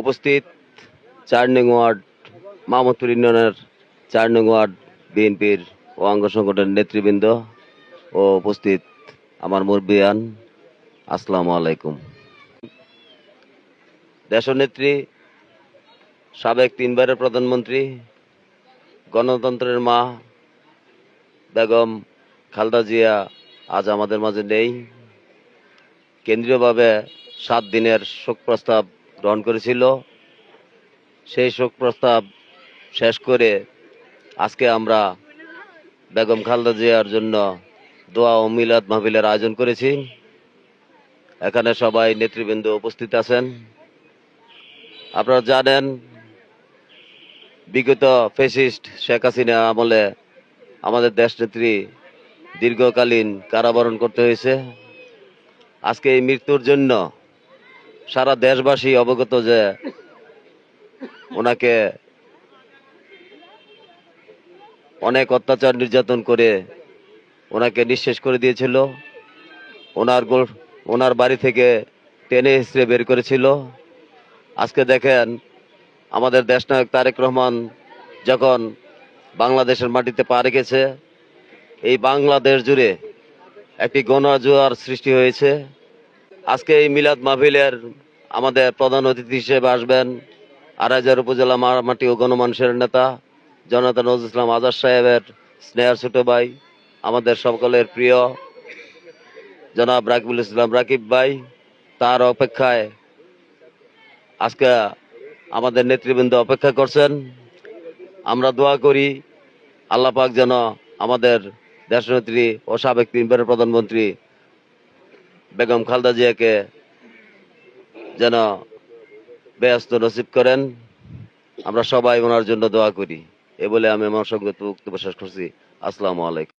উপস্থিত ৪ নং ওয়ার্ড মাহমুদপুর ইউনিয়নের ৪ নং ওয়ার্ড বিএনপির ও অঙ্গ সংগঠনের নেতৃবৃন্দ ও উপস্থিত আমার মুরব্বিয়ান, আসসালামু আলাইকুম। দেশনেত্রী, সাবেক ৩ বারের প্রধানমন্ত্রী, গণতন্ত্রের মা বেগম খালেদা জিয়া আজ আমাদের মাঝে নেই। কেন্দ্রীয়ভাবে ৭ দিনের শোক প্রস্তাব গ্রহণ করেছিল। সেই শোক প্রস্তাব শেষ করে আজকে আমরা বেগম খালেদা জিয়ার জন্য দোয়া ও মিলাদ মাহফিলের আয়োজন করেছি। এখানে সবাই নেতৃবৃন্দ উপস্থিত আছেন। আপনারা জানেন, বিগত ফ্যাসিস্ট শেখ হাসিনা আমলে আমাদের দেশনেত্রী দীর্ঘকালীন কারাবরণ করতে হয়েছে। আজকে এই মৃত্যুর জন্য সারা দেশবাসী অবগত যে ওনাকে অনেক অত্যাচার নির্যাতন করে ওনাকে নিঃশেষ করে দিয়েছিল। ওনার বাড়ি থেকে টেনে হিসড়ে বের করেছিল। আজকে দেখেন, আমাদের দেশনায়ক তারেক রহমান যখন বাংলাদেশের মাটিতে পা রেখেছে, এই বাংলাদেশ জুড়ে একটি গণজোয়ার সৃষ্টি হয়েছে। আজকে এই মিলাদ মাহফিলের আমাদের প্রধান অতিথি হিসেবে আসবেন আড়াইহাজার উপজেলা মাটি ও গণমানুষের নেতা জনতা নজরুল ইসলাম আজাদ সাহেবের স্নেহের ছোট ভাই, আমাদের সকলের প্রিয় জনাব রাকিবুল ইসলাম রাকিব ভাই। তার অপেক্ষায় আজকে আমাদের নেতৃবৃন্দ অপেক্ষা করছেন। আমরা দোয়া করি আল্লাহ পাক যেন আমাদের দেশনেত্রী ও সাবেক ৩ বারের প্রধানমন্ত্রী বেগম খালেদা জিয়াকে যেন বেহেশত নসিব করেন। আমরা সবাই ওনার জন্য দোয়া করি। এ বলে আমি আমার সঙ্গে বক্তব্য শেষ করছি। আসসালামু আলাইকুম।